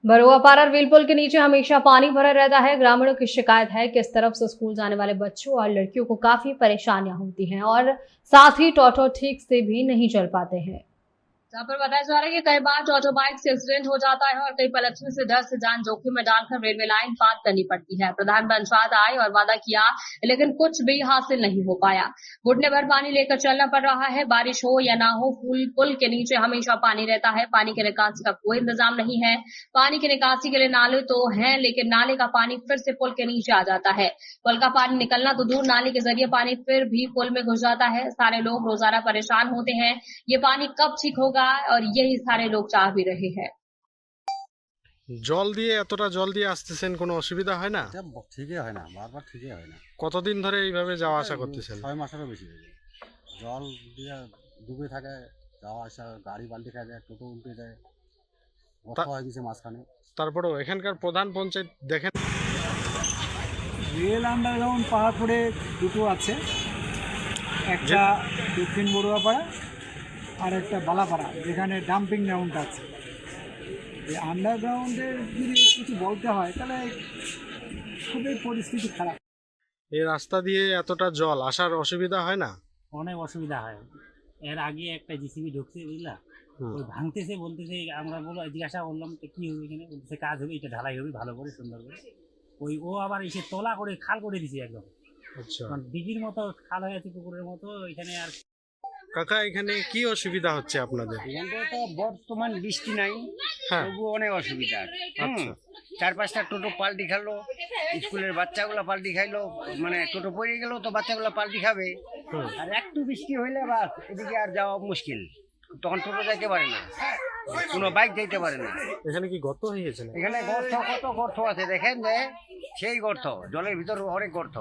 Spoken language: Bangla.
बरुआपारा रेल पुल के नीचे हमेशा पानी भरा रहता है। ग्रामीणों की शिकायत है कि इस तरफ से स्कूल जाने वाले बच्चों और लड़कियों को काफी परेशानियां होती हैं और साथ ही टॉटो ठीक से भी नहीं चल पाते हैं। जहाँ पर बताया जा रहा है कि कई बार टॉटो बाइक से एक्सीडेंट हो जाता है और कई पलटने से डर से जान जोखिम में डालकर रेलवे लाइन पार करनी पड़ती है। प्रधान पंचायत आए और वादा किया, लेकिन कुछ भी हासिल नहीं हो पाया। घुटने भर पानी लेकर चलना पड़ रहा है। बारिश हो या ना हो, पुल के नीचे हमेशा पानी रहता है। पानी के निकासी का कोई इंतजाम नहीं है। पानी की निकासी के लिए नाले तो हैं, लेकिन नाले का पानी फिर से पुल के नीचे आ जाता है। पुल का पानी निकलना तो दूर, नाले के जरिए पानी फिर भी पुल में घुस जाता है। सारे लोग रोजाना परेशान होते हैं। ये पानी कब ठीक होगा, और यही सारे लोग चाह भी रहे हैं। জল দিয়ে এতটা জল দিয়ে আসতেছেন, কোনো অসুবিধা হয় না? ঠিকই হয় না, বারবার ঠিকই হয় না। কতদিন ধরে এইভাবে যাওয়া আসা করতেছেন? 6 মাসেরও বেশি হয়ে যায়। জল দিয়ে ডুবে থাকে, যাওয়া আসা, গাড়ি বাল্টি খায় যায়, টোটো উল্টে যায়, গর্ত হয়ে গেছে মাঝখানে। তারপরেও এখানকার প্রধান পঞ্চায়েত দেখেন। রেল আন্ডারগ্রাউন্ড পাহাড়পুরে দুটো আছে, একটা দক্ষিণ বড়ুয়াপাড়া আর একটা বালাপাড়া, যেখানে ডাম্পিং গ্রাউন্ড আছে। এই আন্ডারগ্রাউন্ডের যদি কিছু বলতে হয় তাহলে খুবই পরিস্থিতি খারাপ। এই রাস্তা দিয়ে এতটা জল আসার অসুবিধা হয় না? অনেক অসুবিধা হয়। এর আগে একটা জিসিবি ঢুকছে, বুঝলা, ওই ভাঙতেছে, বলতেছে, আমরা জিজ্ঞাসা করলাম তো কি হবে এখানে, বলতেছে কাজ হবে, এটা ঢালাই হবে ভালো করে, সুন্দর করে। ও আবার এসে তলা করে খাল করে দিছে একদম। আচ্ছা, দিঘির মতো খাল হয়ে আছে, পুকুরের মতো। এখানে আর কাকা, এখানে কি অসুবিধা হচ্ছে আপনাদের? এখানটায় তো বর্তমান বৃষ্টি নাই, হ্যাঁ। তবুও অনেক অসুবিধা। আচ্ছা। 4-5টা টোটো পাল্টি খালো, স্কুলের বাচ্চাগুলো পাল্টি খাইলো, মানে টোটো পড়ে গেল তো বাচ্চাগুলো পাল্টি খাবে। আর একটু বৃষ্টি হইলে বাস এদিকে আর যাওয়া মুশকিল, তখন টোটো যাইতে পারে না, কোনো বাইক যাইতে পারে না। এখানে কি গর্ত হয়ে গেছে? এখানে গর্ত, কত গর্ত আছে দেখেন, যে সেই গর্ত, জলের ভিতর অনেক গর্ত।